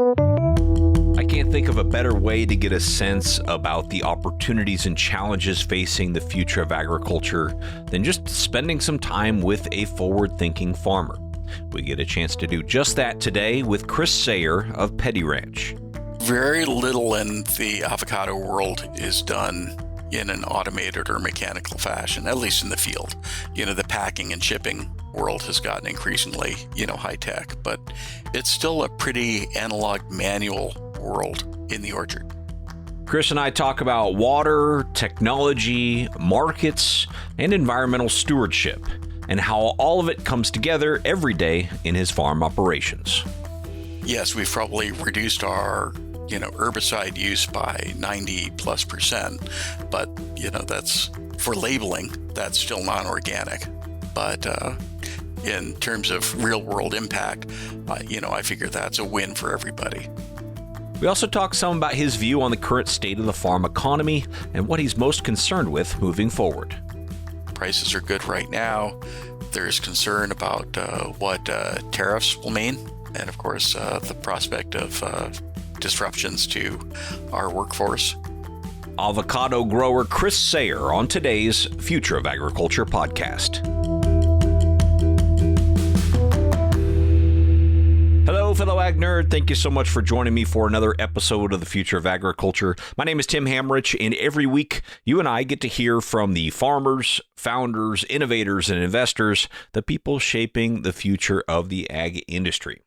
I can't think of a better way to get a sense about the opportunities and challenges facing the future of agriculture than just spending some time with a forward-thinking farmer. We get a chance to do just that today with Chris Sayer of Petty Ranch. Very little in the avocado world is done in an automated or mechanical fashion, at least in the field. The packing and shipping world has gotten increasingly, high tech, but it's still a pretty analog manual world in the orchard. Chris and I talk about water, technology, markets, and environmental stewardship, and how all of it comes together every day in his farm operations. Yes, we've probably reduced our herbicide use by 90+%, but that's for labeling, that's still non-organic. But in terms of real world impact, I figure that's a win for everybody. We also talk some about his view on the current state of the farm economy and what he's most concerned with moving forward. Prices are good right now. There's concern about what tariffs will mean, and of course the prospect of disruptions to our workforce. Avocado grower Chris Sayer on today's Future of Agriculture podcast. Hello, fellow ag nerd. Thank you so much for joining me for another episode of the Future of Agriculture. My name is Tim Hamrich, and every week you and I get to hear from the farmers, founders, innovators, and investors, the people shaping the future of the ag industry.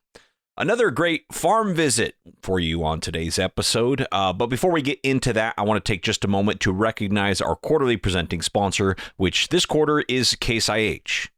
Another great farm visit for you on today's episode. But before we get into that, I want to take just a moment to recognize our quarterly presenting sponsor, which this quarter is Case IH.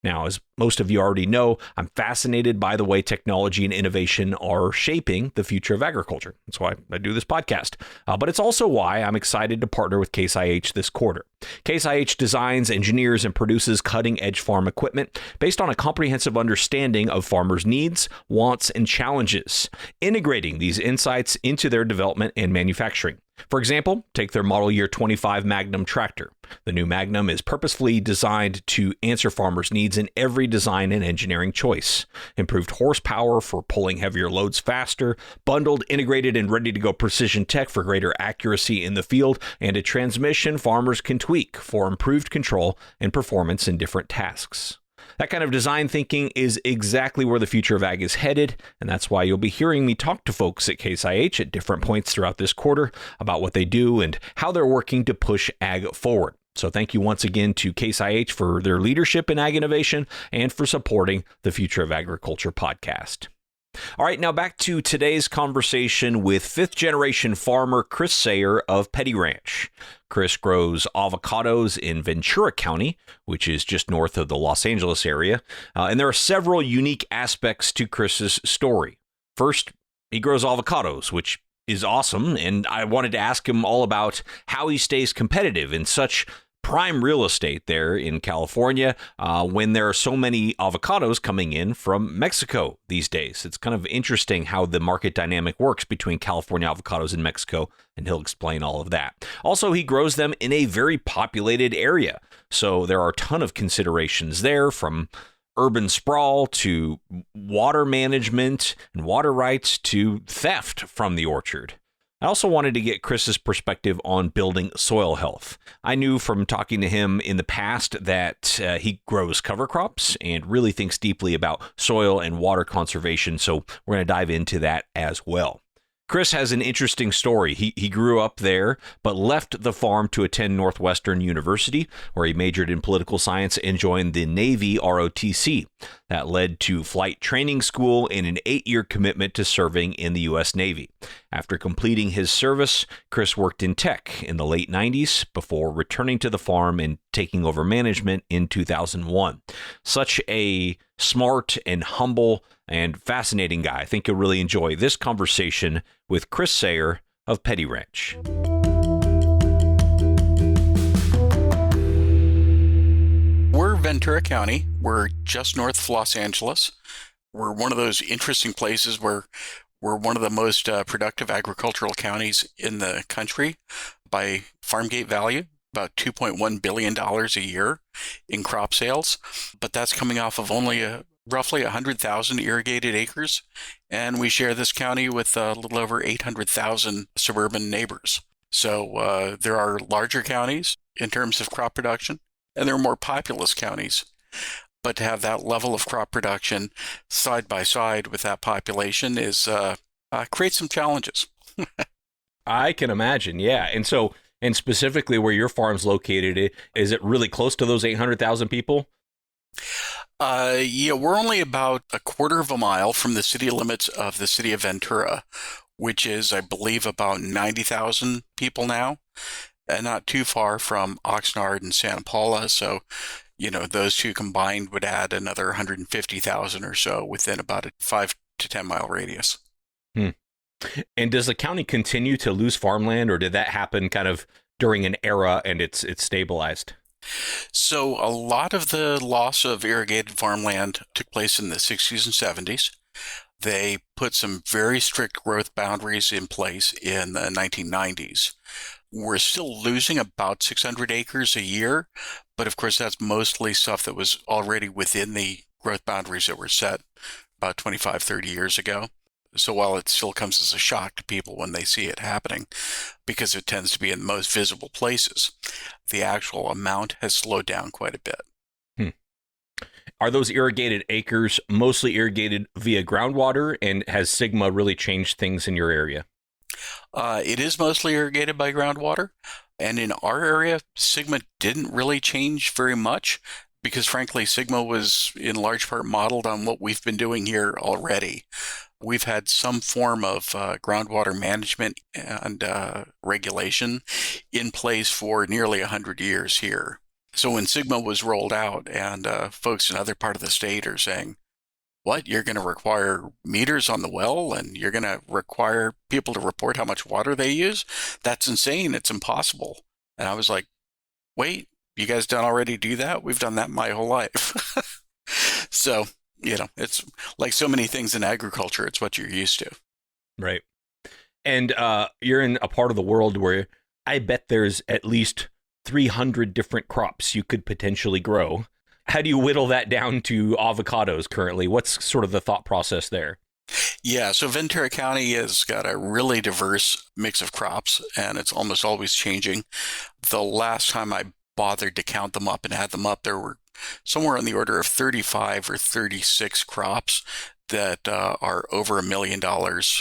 Now, as most of you already know, I'm fascinated by the way technology and innovation are shaping the future of agriculture. That's why I do this podcast. But it's also why I'm excited to partner with Case IH this quarter. Case IH designs, engineers, and produces cutting-edge farm equipment based on a comprehensive understanding of farmers' needs, wants, and challenges, integrating these insights into their development and manufacturing. For example, take their model year 25 Magnum tractor. The new Magnum is purposefully designed to answer farmers' needs in every design and engineering choice. Improved horsepower for pulling heavier loads faster, bundled, integrated, and ready-to-go precision tech for greater accuracy in the field, and a transmission farmers can tweak for improved control and performance in different tasks. That kind of design thinking is exactly where the future of ag is headed, and that's why you'll be hearing me talk to folks at Case IH at different points throughout this quarter about what they do and how they're working to push ag forward. So thank you once again to Case IH for their leadership in ag innovation and for supporting the Future of Agriculture podcast. All right, now back to today's conversation with fifth-generation farmer Chris Sayer of Petty Ranch. Chris grows avocados in Ventura County, which is just north of the Los Angeles area, and there are several unique aspects to Chris's story. First, he grows avocados, which is awesome, and I wanted to ask him all about how he stays competitive in such prime real estate there in California when there are so many avocados coming in from Mexico these days. It's kind of interesting how the market dynamic works between California avocados and Mexico, and he'll explain all of that. Also, he grows them in a very populated area, so there are a ton of considerations there, from urban sprawl to water management and water rights to theft from the orchard. I also wanted to get Chris's perspective on building soil health. I knew from talking to him in the past that he grows cover crops and really thinks deeply about soil and water conservation, so we're going to dive into that as well. Chris has an interesting story. He grew up there, but left the farm to attend Northwestern University, where he majored in political science and joined the Navy ROTC. That led to flight training school and an 8-year commitment to serving in the U.S. Navy. After completing his service, Chris worked in tech in the late 90s before returning to the farm and taking over management in 2001. Such a smart and humble and fascinating guy. I think you'll really enjoy this conversation with Chris Sayer of Petty Ranch. We're Ventura County. We're just north of Los Angeles. We're one of those interesting places where we're one of the most productive agricultural counties in the country by farm gate value, about $2.1 billion a year in crop sales. But that's coming off of only a roughly 100,000 irrigated acres, and we share this county with a little over 800,000 suburban neighbors. So there are larger counties in terms of crop production, and there are more populous counties. But to have that level of crop production side by side with that population is creates some challenges. I can imagine, yeah. And specifically where your farm's located, is it really close to those 800,000 people? Yeah, we're only about a quarter of a mile from the city limits of the city of Ventura, which is, I believe, about 90,000 people now, and not too far from Oxnard and Santa Paula. So, those two combined would add another 150,000 or so within about a 5 to 10 mile radius. And does the county continue to lose farmland, or did that happen kind of during an era and it's stabilized? So a lot of the loss of irrigated farmland took place in the 60s and 70s. They put some very strict growth boundaries in place in the 1990s. We're still losing about 600 acres a year, but of course that's mostly stuff that was already within the growth boundaries that were set about 25, 30 years ago. So while it still comes as a shock to people when they see it happening, because it tends to be in the most visible places, the actual amount has slowed down quite a bit. Are those irrigated acres mostly irrigated via groundwater, and has Sigma really changed things in your area? It is mostly irrigated by groundwater, and in our area, Sigma didn't really change very much because frankly, Sigma was in large part modeled on what we've been doing here already. We've had some form of groundwater management and regulation in place for nearly 100 years here. So when Sigma was rolled out and folks in other part of the state are saying, what, you're going to require meters on the well and you're going to require people to report how much water they use? That's insane. It's impossible. And I was like, wait, you guys don't already do that? We've done that my whole life. So, it's like so many things in agriculture, it's what you're used to. Right. And you're in a part of the world where I bet there's at least 300 different crops you could potentially grow. How do you whittle that down to avocados currently? What's sort of the thought process there? Yeah, so Ventura County has got a really diverse mix of crops, and it's almost always changing. The last time I bothered to count them up and add them up, there were somewhere on the order of 35 or 36 crops that are over $1 million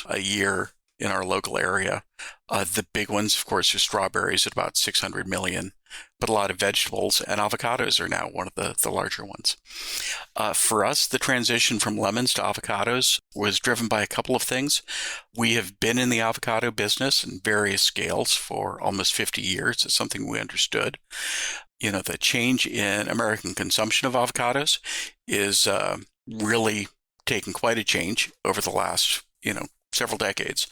a year in our local area. The big ones, of course, are strawberries at about 600 million, but a lot of vegetables, and avocados are now one of the larger ones. For us, the transition from lemons to avocados was driven by a couple of things. We have been in the avocado business in various scales for almost 50 years. It's something we understood. The change in American consumption of avocados is really taken quite a change over the last, several decades.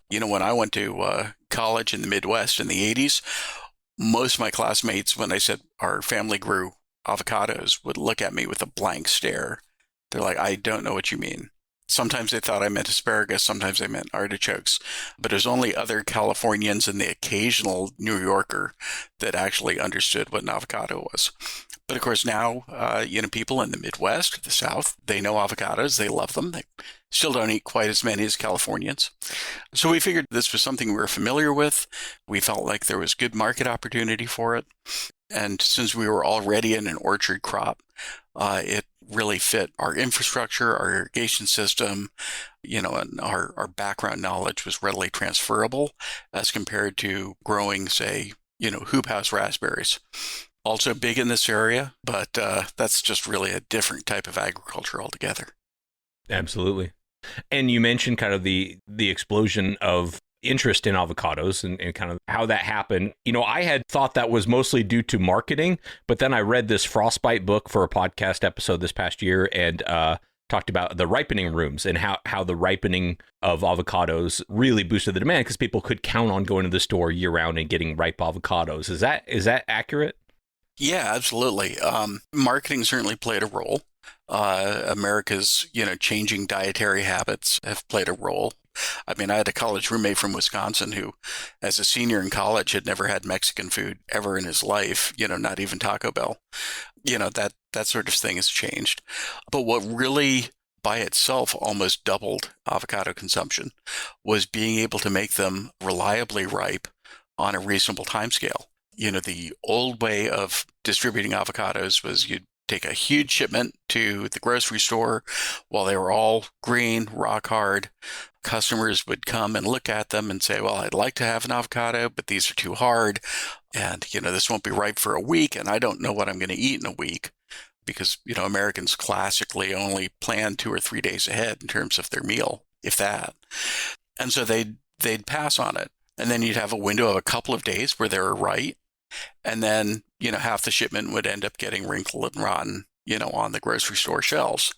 When I went to college in the Midwest in the 80s, most of my classmates, when I said our family grew avocados, would look at me with a blank stare. They're like, I don't know what you mean. Sometimes they thought I meant asparagus, sometimes they meant artichokes, but it was only other Californians and the occasional New Yorker that actually understood what an avocado was. But of course now, people in the Midwest, the South, they know avocados, they love them. They still don't eat quite as many as Californians. So we figured this was something we were familiar with. We felt like there was good market opportunity for it. And since we were already in an orchard crop, it really fit our infrastructure, our irrigation system, and our background knowledge was readily transferable as compared to growing, say, hoop house raspberries. Also big in this area, but that's just really a different type of agriculture altogether. Absolutely. And you mentioned kind of the explosion of interest in avocados and kind of how that happened. I had thought that was mostly due to marketing, but then I read this Frostbite book for a podcast episode this past year and talked about the ripening rooms and how the ripening of avocados really boosted the demand because people could count on going to the store year round and getting ripe avocados. Is that accurate? Yeah, absolutely. Marketing certainly played a role. America's, changing dietary habits have played a role. I mean, I had a college roommate from Wisconsin who, as a senior in college, had never had Mexican food ever in his life, not even Taco Bell. That sort of thing has changed. But what really by itself almost doubled avocado consumption was being able to make them reliably ripe on a reasonable timescale. The old way of distributing avocados was you'd take a huge shipment to the grocery store while they were all green, rock hard. Customers would come and look at them and say, well, I'd like to have an avocado, but these are too hard. And, this won't be ripe for a week, and I don't know what I'm going to eat in a week. Because, Americans classically only plan 2 or 3 days ahead in terms of their meal, if that. And so they'd pass on it. And then you'd have a window of a couple of days where they were right. And then, half the shipment would end up getting wrinkled and rotten, on the grocery store shelves.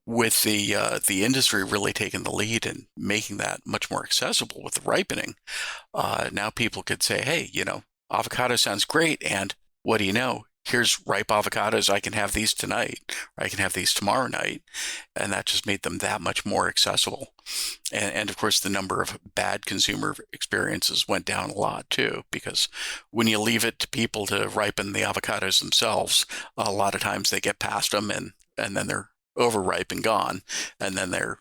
With the industry really taking the lead and making that much more accessible with the ripening, now people could say, hey, avocado sounds great. And what do you know? Here's ripe avocados. I can have these tonight, or I can have these tomorrow night. And that just made them that much more accessible. And of course, the number of bad consumer experiences went down a lot too, because when you leave it to people to ripen the avocados themselves, a lot of times they get past them and then they're overripe and gone. And then they're,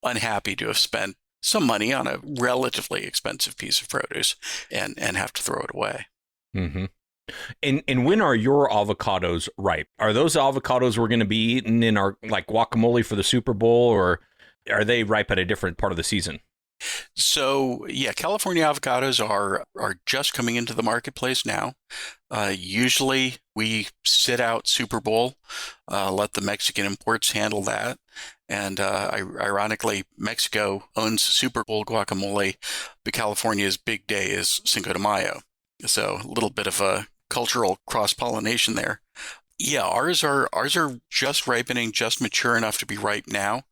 unhappy to have spent some money on a relatively expensive piece of produce and have to throw it away. Mm-hmm. And when are your avocados ripe? Are those avocados we're going to be eating in our like guacamole for the Super Bowl, or are they ripe at a different part of the season? So yeah, California avocados are just coming into the marketplace now. Usually we sit out Super Bowl, let the Mexican imports handle that. And ironically, Mexico owns Super Bowl guacamole, but California's big day is Cinco de Mayo. So a little bit of a cultural cross-pollination there. Yeah, ours are just ripening, just mature enough to be ripe now,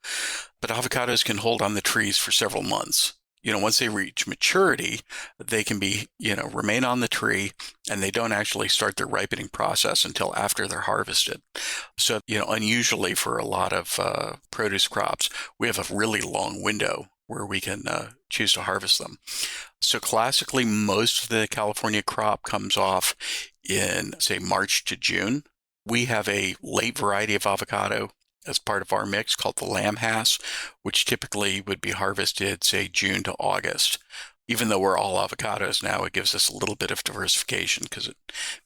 but avocados can hold on the trees for several months. Once they reach maturity, they can be, remain on the tree, and they don't actually start their ripening process until after they're harvested. So, unusually for a lot of produce crops, we have a really long window where we can choose to harvest them. So classically, most of the California crop comes off in, say, March to June. We have a late variety of avocado as part of our mix called the Lamb Hass, which typically would be harvested, say, June to August. Even though we're all avocados now, it gives us a little bit of diversification because it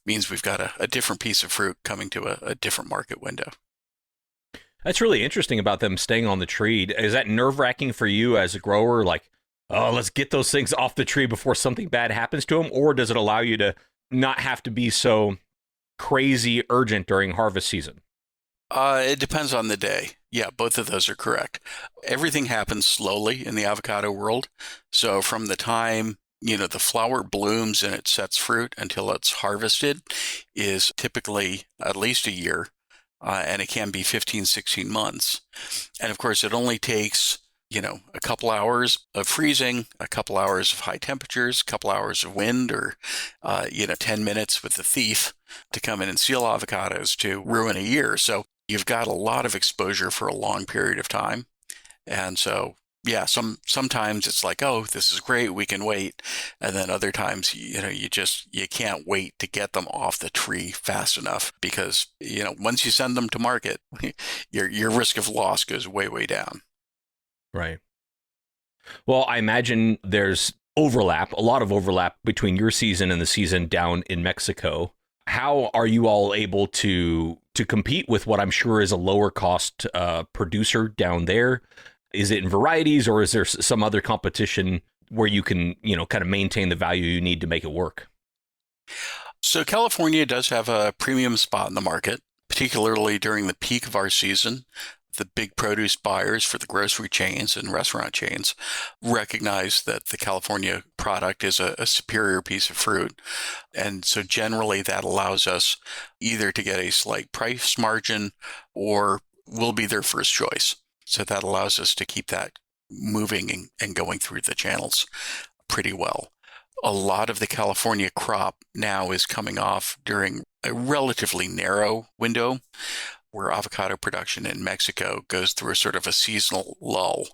means we've got a different piece of fruit coming to a different market window. That's really interesting about them staying on the tree. Is that nerve-wracking for you as a grower? Like, oh, let's get those things off the tree before something bad happens to them? Or does it allow you to not have to be so crazy urgent during harvest season? It depends on the day. Yeah, both of those are correct. Everything happens slowly in the avocado world. So from the time, the flower blooms and it sets fruit until it's harvested is typically at least a year. And it can be 15, 16 months. And of course, it only takes, a couple hours of freezing, a couple hours of high temperatures, a couple hours of wind, or, 10 minutes with the thief to come in and steal avocados to ruin a year. So you've got a lot of exposure for a long period of time. And so, yeah, sometimes it's like, oh, this is great, we can wait. And then other times, you can't wait to get them off the tree fast enough because, once you send them to market, your risk of loss goes way, way down. Right. Well, I imagine there's a lot of overlap between your season and the season down in Mexico. How are you all able to compete with what I'm sure is a lower cost producer down there? Is it in varieties, or is there some other competition where you can, kind of maintain the value you need to make it work? So California does have a premium spot in the market, particularly during the peak of our season. The big produce buyers for the grocery chains and restaurant chains recognize that the California product is a superior piece of fruit. And so generally that allows us either to get a slight price margin or we'll be their first choice. So that allows us to keep that moving and going through the channels pretty well. A lot of the California crop now is coming off during a relatively narrow window where avocado production in Mexico goes through a sort of a seasonal lull.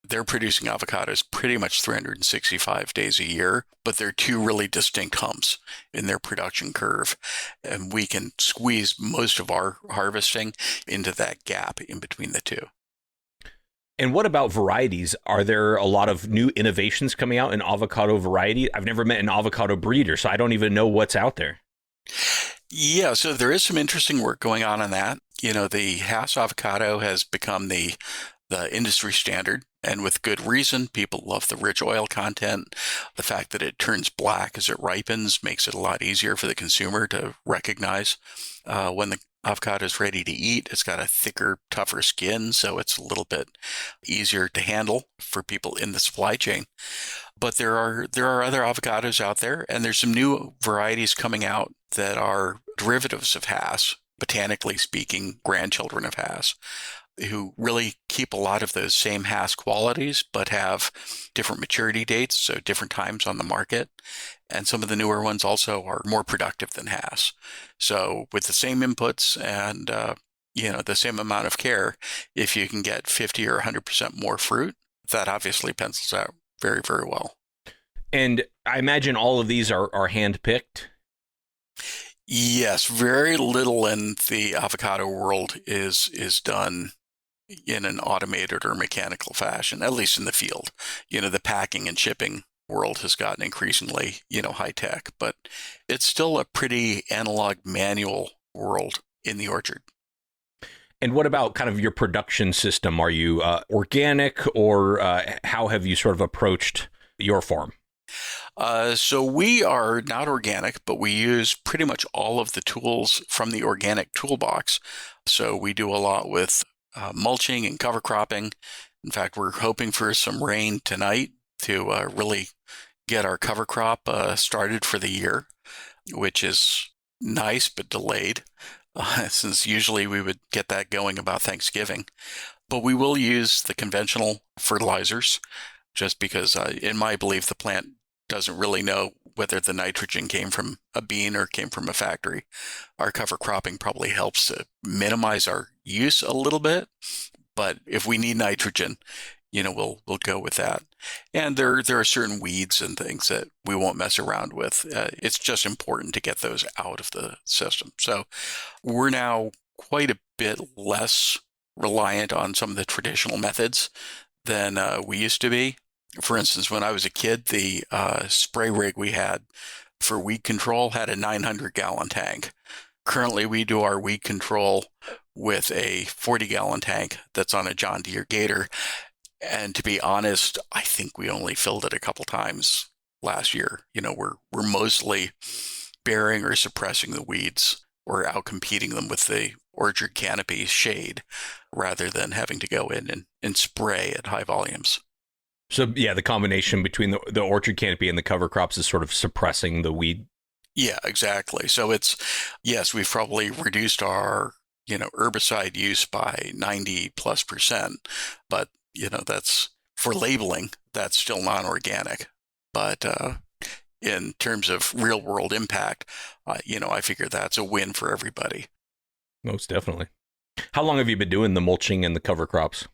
They're producing avocados pretty much 365 days a year, but they're two really distinct humps in their production curve. And we can squeeze most of our harvesting into that gap in between the two. And what about varieties? Are there a lot of new innovations coming out in avocado variety? I've never met an avocado breeder, so I don't even know what's out there. Yeah, so there is some interesting work going on that. The Hass avocado has become the industry standard, and with good reason. People love the rich oil content. The fact that it turns black as it ripens makes it a lot easier for the consumer to recognize when the avocado is ready to eat. It's got a thicker, tougher skin, so it's a little bit easier to handle for people in the supply chain. But there are other avocados out there, and there's some new varieties coming out that are derivatives of Hass, botanically speaking, grandchildren of Hass, who really keep a lot of those same Hass qualities, but have different maturity dates, so different times on the market. And some of the newer ones also are more productive than Hass. So with the same inputs and the same amount of care, if you can get 50 or 100% more fruit, that obviously pencils out very, very well. And I imagine all of these are hand-picked? Yes, very little in the avocado world is done in an automated or mechanical fashion, at least in the field. The packing and shipping world has gotten increasingly, high tech, but it's still a pretty analog manual world in the orchard. And what about kind of your production system? Are you organic, or how have you sort of approached your farm? So we are not organic, but we use pretty much all of the tools from the organic toolbox. So we do a lot with mulching and cover cropping. In fact, we're hoping for some rain tonight to really get our cover crop started for the year, which is nice but delayed, since usually we would get that going about Thanksgiving. But we will use the conventional fertilizers, just because in my belief, the plant doesn't really know whether the nitrogen came from a bean or came from a factory. Our cover cropping probably helps to minimize our use a little bit, but if we need nitrogen, we'll go with that. And there are certain weeds and things that we won't mess around with. It's just important to get those out of the system. So we're now quite a bit less reliant on some of the traditional methods than we used to be. For instance, when I was a kid, the spray rig we had for weed control had a 900-gallon tank. Currently, we do our weed control with a 40-gallon tank that's on a John Deere Gator. And to be honest, I think we only filled it a couple times last year. We're mostly bearing or suppressing the weeds. We're outcompeting them with the orchard canopy shade rather than having to go in and spray at high volumes. So, yeah, the combination between the orchard canopy and the cover crops is sort of suppressing the weed. Yeah, exactly. So yes, we've probably reduced our, herbicide use by 90+%, but, that's for labeling, that's still non-organic. But in terms of real world impact, I figure that's a win for everybody. Most definitely. How long have you been doing the mulching and the cover crops?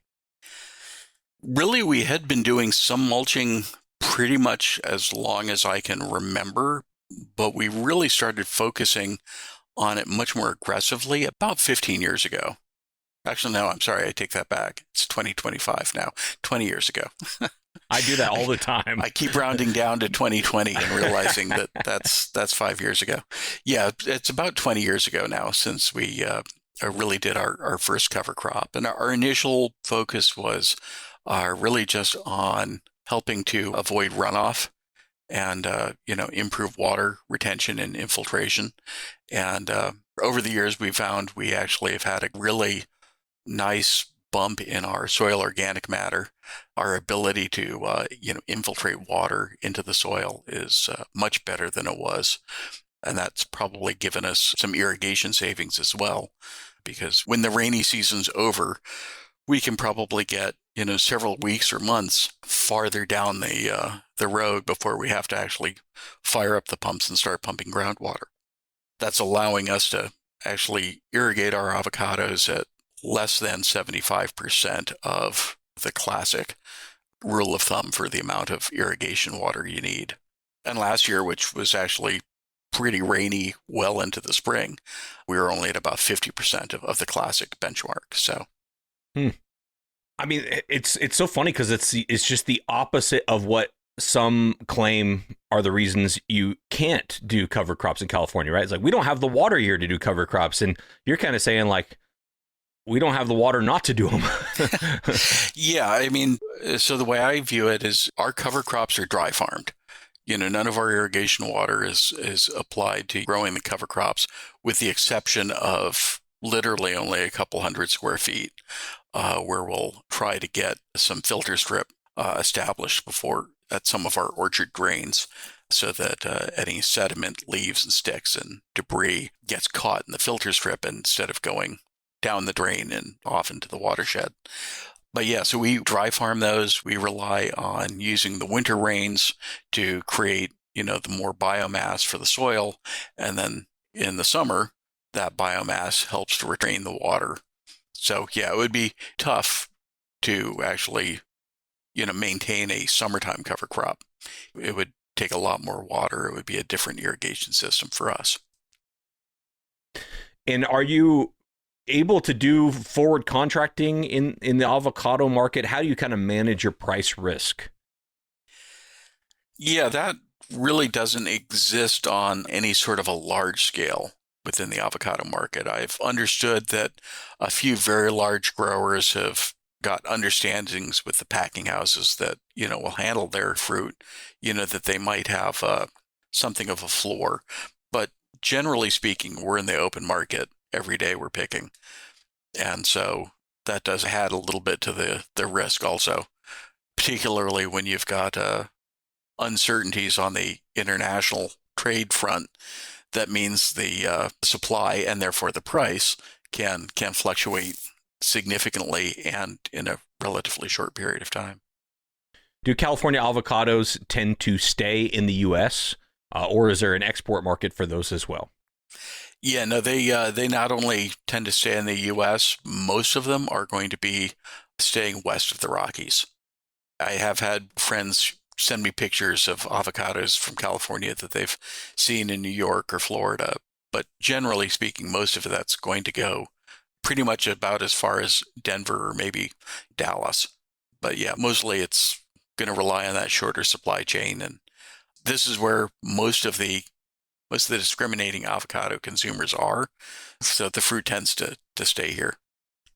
Really, we had been doing some mulching pretty much as long as I can remember, but we really started focusing on it much more aggressively about 15 years ago. Actually, no, I'm sorry, I take that back. It's 2025 now, 20 years ago. I do that all the time. I keep rounding down to 2020 and realizing that that's 5 years ago. Yeah, it's about 20 years ago now since we really did our first cover crop. And our initial focus was really just on helping to avoid runoff and, improve water retention and infiltration. And over the years, we found we actually have had a really nice bump in our soil organic matter. Our ability to, infiltrate water into the soil is much better than it was. And that's probably given us some irrigation savings as well, because when the rainy season's over, we can probably get, several weeks or months farther down the road before we have to actually fire up the pumps and start pumping groundwater. That's allowing us to actually irrigate our avocados at less than 75% of the classic rule of thumb for the amount of irrigation water you need. And last year, which was actually pretty rainy well into the spring, we were only at about 50% of the classic benchmark. So, I mean, it's so funny because it's just the opposite of what some claim are the reasons you can't do cover crops in California, right? It's like, we don't have the water here to do cover crops. And you're kind of saying like, we don't have the water not to do them. Yeah, I mean, so the way I view it is our cover crops are dry farmed. None of our irrigation water is applied to growing the cover crops, with the exception of literally only a couple hundred square feet, where we'll try to get some filter strip established before at some of our orchard drains, so that any sediment, leaves and sticks and debris gets caught in the filter strip instead of going down the drain and off into the watershed. But yeah, so we dry farm those. We rely on using the winter rains to create, the more biomass for the soil. And then in the summer, that biomass helps to retain the water. So yeah, it would be tough to actually, maintain a summertime cover crop. It would take a lot more water. It would be a different irrigation system for us. And are you able to do forward contracting in the avocado market? How do you kind of manage your price risk? Yeah, that really doesn't exist on any sort of a large scale within the avocado market. I've understood that a few very large growers have got understandings with the packing houses that, will handle their fruit, that they might have something of a floor. But generally speaking, we're in the open market. Every day we're picking. And so that does add a little bit to the risk also, particularly when you've got uncertainties on the international trade front. That means the supply and therefore the price can fluctuate significantly and in a relatively short period of time. Do California avocados tend to stay in the U.S., or is there an export market for those as well? Yeah, no, they not only tend to stay in the U.S., most of them are going to be staying west of the Rockies. I have had friends send me pictures of avocados from California that they've seen in New York or Florida, but generally speaking, most of that's going to go pretty much about as far as Denver or maybe Dallas. But yeah, mostly it's going to rely on that shorter supply chain, and this is where most of the discriminating avocado consumers are. So the fruit tends to stay here.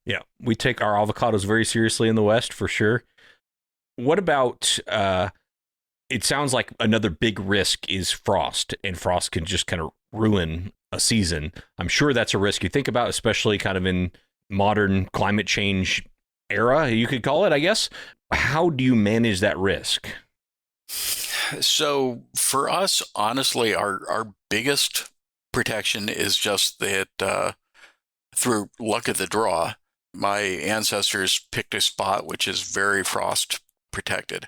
Yeah, we take our avocados very seriously in the West for sure. What about, it sounds like another big risk is frost, and frost can just kind of ruin a season. I'm sure that's a risk you think about, especially kind of in modern climate change era, you could call it, I guess. How do you manage that risk? So for us, honestly, our biggest protection is just that through luck of the draw, my ancestors picked a spot which is very frost protected.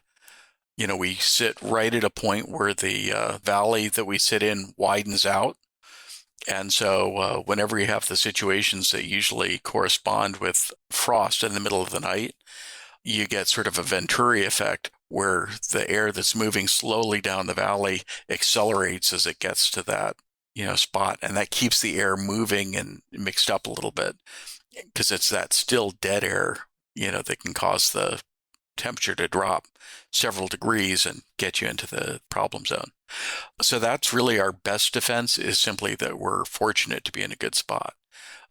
We sit right at a point where the valley that we sit in widens out. And so whenever you have the situations that usually correspond with frost in the middle of the night, you get sort of a Ventura effect where the air that's moving slowly down the valley accelerates as it gets to that, spot. And that keeps the air moving and mixed up a little bit, because it's that still dead air, that can cause the temperature to drop several degrees and get you into the problem zone. So that's really our best defense, is simply that we're fortunate to be in a good spot.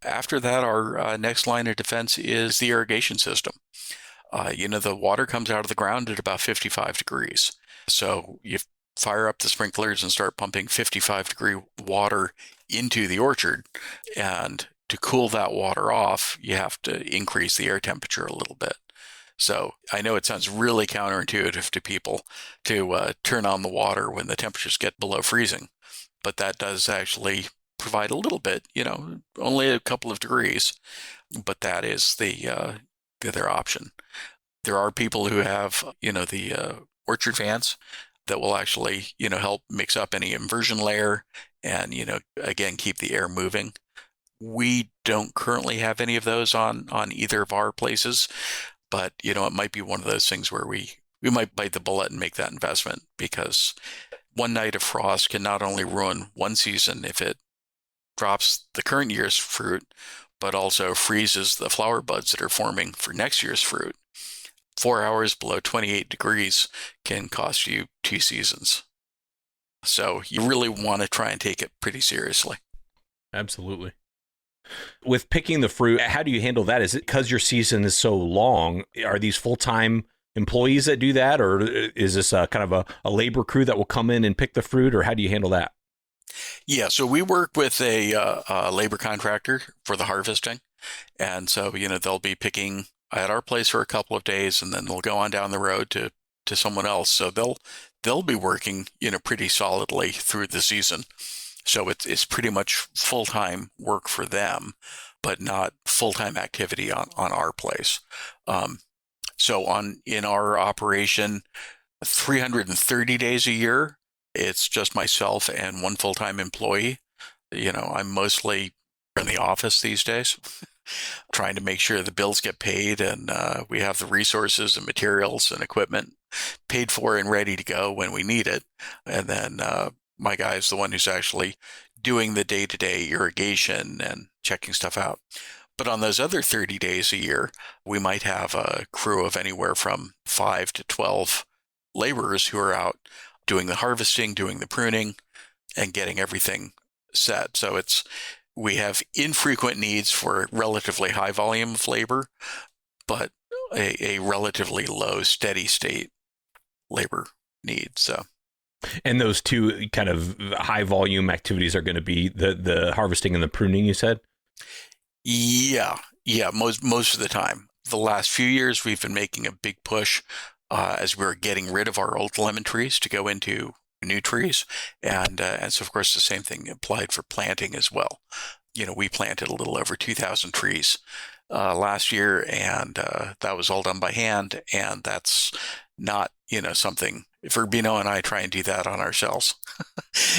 After that, our next line of defense is the irrigation system. The water comes out of the ground at about 55 degrees. So you fire up the sprinklers and start pumping 55-degree water into the orchard. And to cool that water off, you have to increase the air temperature a little bit. So I know it sounds really counterintuitive to people to turn on the water when the temperatures get below freezing, but that does actually provide a little bit, only a couple of degrees, but that is their option. There are people who have, the orchard fans that will actually, help mix up any inversion layer and, again, keep the air moving. We don't currently have any of those on either of our places, but, it might be one of those things where we we might bite the bullet and make that investment, because one night of frost can not only ruin one season if it drops the current year's fruit, but also freezes the flower buds that are forming for next year's fruit. 4 hours below 28 degrees can cost you 2 seasons. So you really want to try and take it pretty seriously. Absolutely. With picking the fruit, how do you handle that? Is it because your season is so long? Are these full-time employees that do that, or is this kind of a labor crew that will come in and pick the fruit, or how do you handle that? Yeah, so we work with a labor contractor for the harvesting. And so, they'll be picking at our place for a couple of days, and then they'll go on down the road to someone else. So they'll be working, pretty solidly through the season. So it's pretty much full-time work for them, but not full-time activity on our place. So in our operation, 330 days a year, it's just myself and one full-time employee. I'm mostly in the office these days, trying to make sure the bills get paid and we have the resources and materials and equipment paid for and ready to go when we need it. And then my guy is the one who's actually doing the day-to-day irrigation and checking stuff out. But on those other 30 days a year, we might have a crew of anywhere from 5 to 12 laborers who are out doing the harvesting, doing the pruning, and getting everything set. So we have infrequent needs for relatively high volume of labor, but a relatively low steady state labor need. So, and those two kind of high volume activities are going to be the harvesting and the pruning, you said? Yeah, most of the time. The last few years, we've been making a big push as we're getting rid of our old lemon trees to go into new trees. And so, of course, the same thing applied for planting as well. We planted a little over 2,000 trees last year, and that was all done by hand. And that's not, something, if Urbino and I try and do that on ourselves,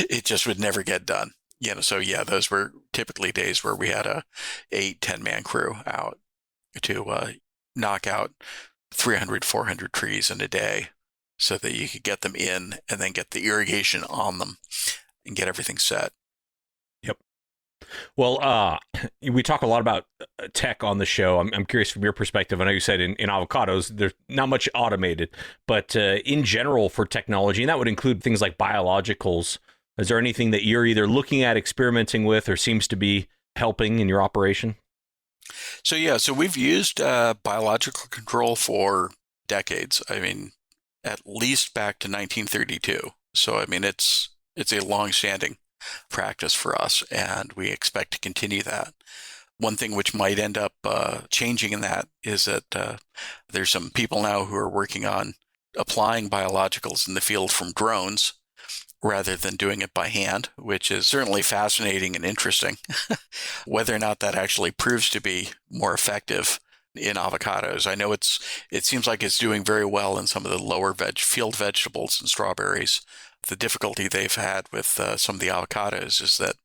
it just would never get done. So yeah, those were typically days where we had a 8-10 man crew out to knock out 300, 400 trees in a day so that you could get them in and then get the irrigation on them and get everything set. Yep. Well, we talk a lot about tech on the show. I'm curious from your perspective. I know you said in avocados, there's not much automated, but in general for technology, and that would include things like biologicals. Is there anything that you're either looking at, experimenting with, or seems to be helping in your operation? So we've used biological control for decades. I mean, at least back to 1932. So, I mean, it's a long-standing practice for us, and we expect to continue that. One thing which might end up changing in that is that there's some people now who are working on applying biologicals in the field from drones rather than doing it by hand, which is certainly fascinating and interesting. Whether or not that actually proves to be more effective in avocados. I know it seems like it's doing very well in some of the lower field vegetables and strawberries. The difficulty they've had with some of the avocados is that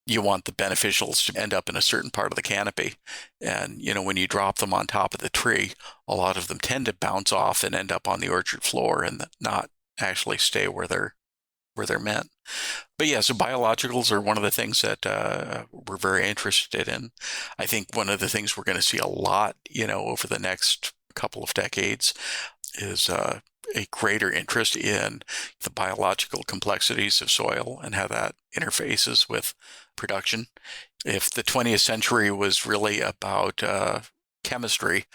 you want the beneficials to end up in a certain part of the canopy. And, when you drop them on top of the tree, a lot of them tend to bounce off and end up on the orchard floor and not actually stay where they're meant. But yeah, so biologicals are one of the things that we're very interested in. I think one of the things we're going to see a lot, over the next couple of decades is a greater interest in the biological complexities of soil and how that interfaces with production. If the 20th century was really about chemistry,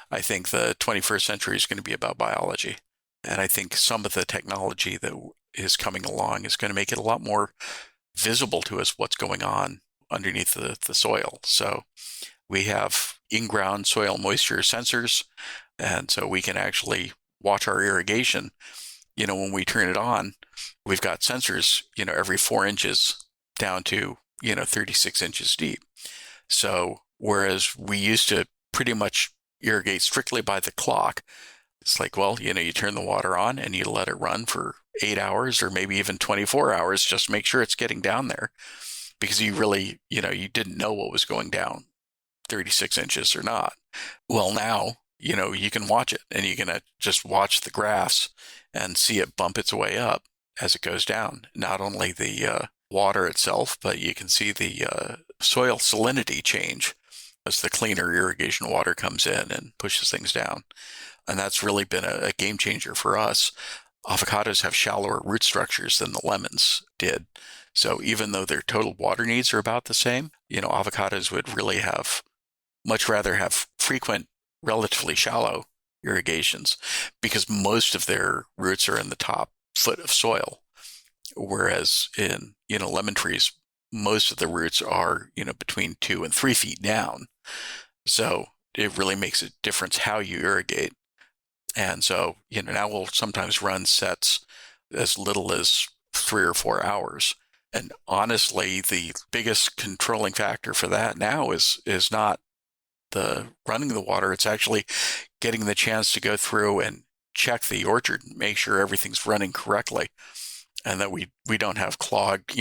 I think the 21st century is going to be about biology. And I think some of the technology that is coming along is going to make it a lot more visible to us what's going on underneath the soil. So we have in-ground soil moisture sensors, and so we can actually watch our irrigation. When we turn it on, we've got sensors, every 4 inches down to, 36 inches deep. So whereas we used to pretty much irrigate strictly by the clock, it's like, well, you turn the water on and you let it run for 8 hours or maybe even 24 hours, just make sure it's getting down there, because you really, you didn't know what was going down 36 inches or not. Well, now, you can watch it, and you can just watch the graphs and see it bump its way up as it goes down. Not only the water itself, but you can see the soil salinity change as the cleaner irrigation water comes in and pushes things down. And that's really been a game changer for us. Avocados have shallower root structures than the lemons did. So even though their total water needs are about the same, avocados would really much rather have frequent, relatively shallow irrigations, because most of their roots are in the top foot of soil. Whereas in, lemon trees, most of the roots are, between 2 and 3 feet down. So it really makes a difference how you irrigate. And so, now we'll sometimes run sets as little as 3 or 4 hours. And honestly, the biggest controlling factor for that now is not the running the water. It's actually getting the chance to go through and check the orchard, make sure everything's running correctly, and that we don't have clogged,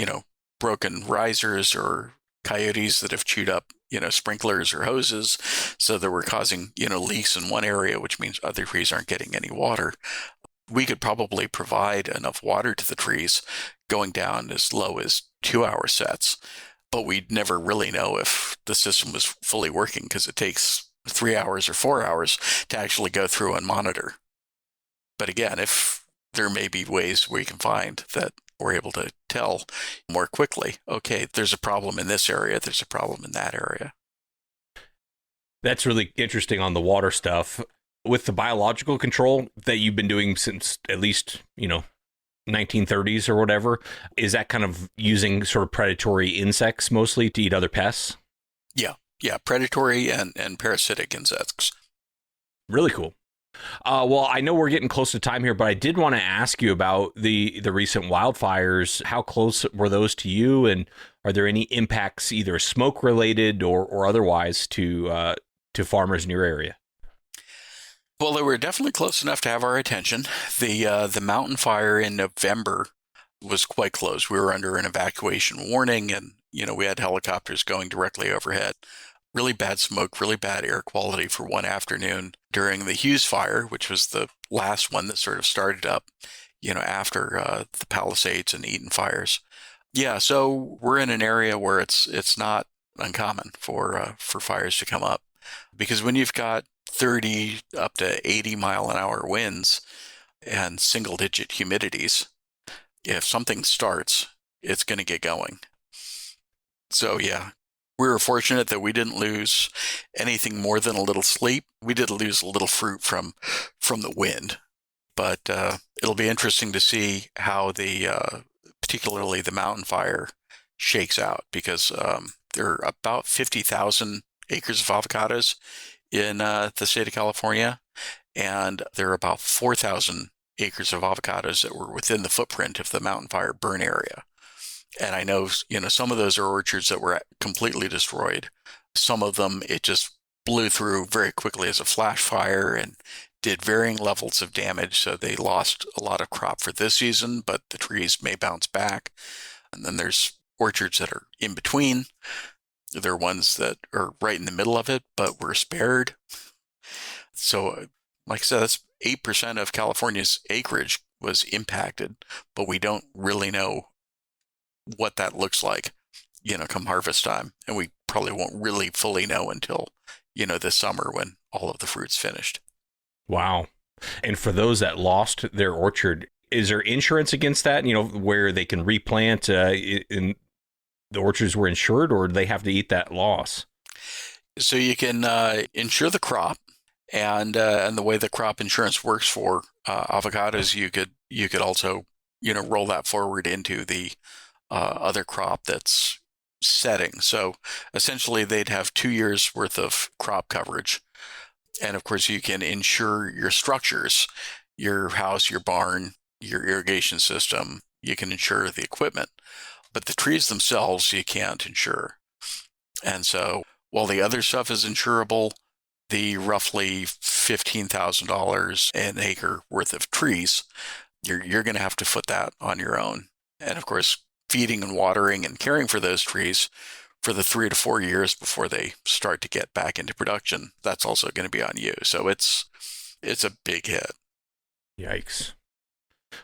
broken risers or coyotes that have chewed up, sprinklers or hoses, so that we're causing, leaks in one area, which means other trees aren't getting any water. We could probably provide enough water to the trees going down as low as 2-hour sets, but we'd never really know if the system was fully working, because it takes 3 hours or 4 hours to actually go through and monitor. But again, if there may be ways we can find that we're able to tell more quickly, okay, there's a problem in this area, there's a problem in that area. That's really interesting on the water stuff. With the biological control that you've been doing since at least, 1930s or whatever, is that kind of using sort of predatory insects mostly to eat other pests? Yeah, predatory and parasitic insects. Really cool. Well, I know we're getting close to time here, but I did want to ask you about the recent wildfires. How close were those to you, and are there any impacts, either smoke related or otherwise, to farmers in your area? Well, they were definitely close enough to have our attention. The mountain fire in November was quite close. We were under an evacuation warning, and we had helicopters going directly overhead. Really bad smoke, really bad air quality for one afternoon during the Hughes fire, which was the last one that sort of started up, after the Palisades and Eaton fires. Yeah, so we're in an area where it's not uncommon for fires to come up, because when you've got 30 up to 80 mile an hour winds and single digit humidities, if something starts, it's going to get going. So yeah, we were fortunate that we didn't lose anything more than a little sleep. We did lose a little fruit from the wind, but it'll be interesting to see how particularly the mountain fire shakes out, because there are about 50,000 acres of avocados in the state of California, and there are about 4,000 acres of avocados that were within the footprint of the mountain fire burn area. And I know, some of those are orchards that were completely destroyed. Some of them, it just blew through very quickly as a flash fire and did varying levels of damage. So they lost a lot of crop for this season, but the trees may bounce back. And then there's orchards that are in between. There are ones that are right in the middle of it, but were spared. So, like I said, that's 8% of California's acreage was impacted, but we don't really know what that looks like, come harvest time. And we probably won't really fully know until, this summer when all of the fruit's finished. Wow. And for those that lost their orchard, is there insurance against that, where they can replant in the orchards were insured, or do they have to eat that loss? So you can insure the crop, and the way the crop insurance works for avocados, you could also roll that forward into the other crop that's setting. So essentially, they'd have 2 years worth of crop coverage, and of course, you can insure your structures, your house, your barn, your irrigation system. You can insure the equipment. But the trees themselves, you can't insure. And so while the other stuff is insurable, the roughly $15,000 an acre worth of trees, you're going to have to foot that on your own. And of course, feeding and watering and caring for those trees for the 3 to 4 years before they start to get back into production, that's also going to be on you. So it's a big hit. Yikes.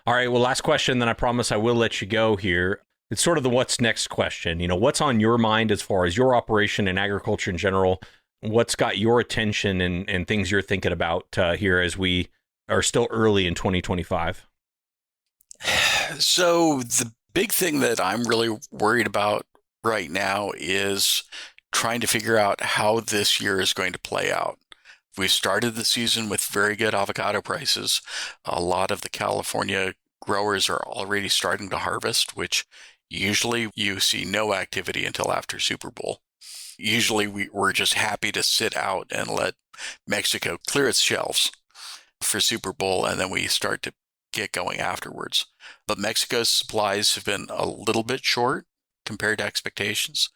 All right, well, last question, then I promise I will let you go here. It's sort of the what's next question. What's on your mind as far as your operation and agriculture in general? What's got your attention and things you're thinking about here as we are still early in 2025? So the big thing that I'm really worried about right now is trying to figure out how this year is going to play out. We started the season with very good avocado prices. A lot of the California growers are already starting to harvest, which usually you see no activity until after Super Bowl. Usually we're just happy to sit out and let Mexico clear its shelves for Super Bowl, and then we start to get going afterwards. But Mexico's supplies have been a little bit short compared to expectations.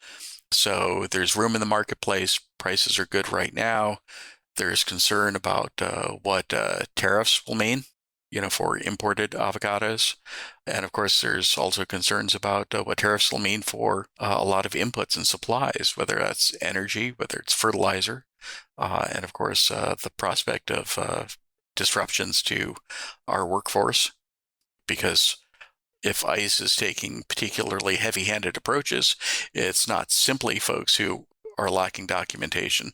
So there's room in the marketplace. Prices are good right now. There's concern about what tariffs will mean, for imported avocados. And of course, there's also concerns about what tariffs will mean for a lot of inputs and supplies, whether that's energy, whether it's fertilizer, and of course, the prospect of disruptions to our workforce. Because if ICE is taking particularly heavy-handed approaches, it's not simply folks who are lacking documentation.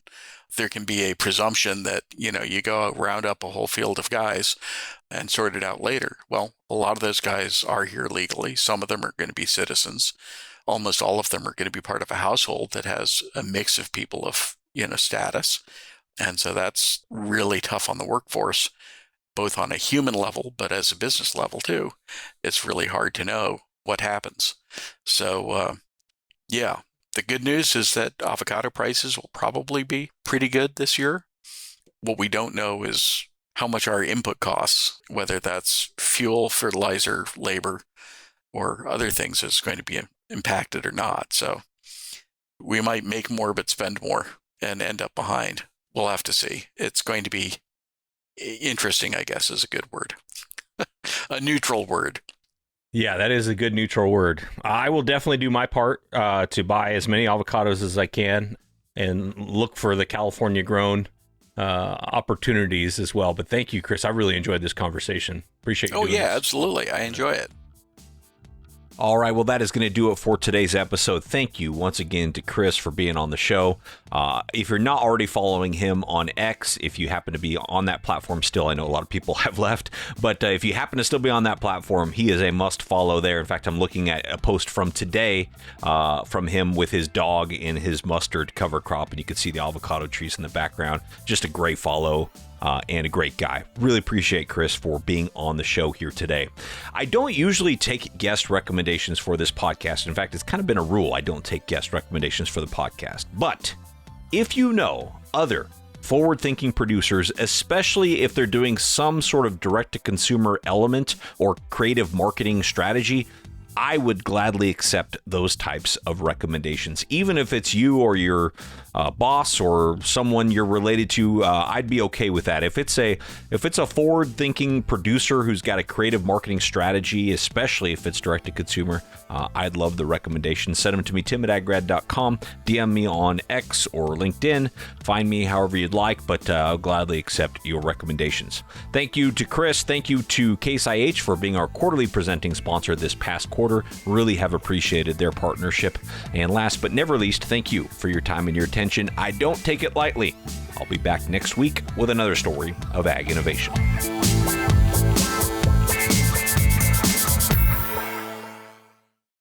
There can be a presumption that, you go round up a whole field of guys and sort it out later. Well, a lot of those guys are here legally. Some of them are going to be citizens. Almost all of them are going to be part of a household that has a mix of people of, status. And so that's really tough on the workforce, both on a human level, but as a business level too. It's really hard to know what happens. So, yeah. The good news is that avocado prices will probably be pretty good this year. What we don't know is how much our input costs, whether that's fuel, fertilizer, labor, or other things, is going to be impacted or not. So we might make more but spend more and end up behind. We'll have to see. It's going to be interesting, I guess, is a good word. A neutral word. Yeah, that is a good neutral word. I will definitely do my part to buy as many avocados as I can and look for the California grown opportunities as well. But thank you, Chris. I really enjoyed this conversation. Appreciate you doing this. Absolutely. I enjoy it. All right, well, that is going to do it for today's episode. Thank you once again to Chris for being on the show. If you're not already following him on X, if you happen to be on that platform still, I know a lot of people have left, but if you happen to still be on that platform, he is a must follow there. In fact, I'm looking at a post from today from him with his dog in his mustard cover crop, and you can see the avocado trees in the background. Just a great follow. And a great guy. Really appreciate Chris for being on the show here today. I don't usually take guest recommendations for this podcast. In fact, it's kind of been a rule. I don't take guest recommendations for the podcast. But if you know other forward-thinking producers, especially if they're doing some sort of direct-to-consumer element or creative marketing strategy, I would gladly accept those types of recommendations. Even if it's you or your boss or someone you're related to, I'd be okay with that. If it's a forward-thinking producer who's got a creative marketing strategy, especially if it's direct-to-consumer, I'd love the recommendations. Send them to me, tim@aggrad.com. DM me on X or LinkedIn. Find me however you'd like, but I'll gladly accept your recommendations. Thank you to Chris. Thank you to Case IH for being our quarterly presenting sponsor this past quarter. Really have appreciated their partnership. And last but never least, thank you for your time and your attention. I don't take it lightly. I'll be back next week with another story of ag innovation.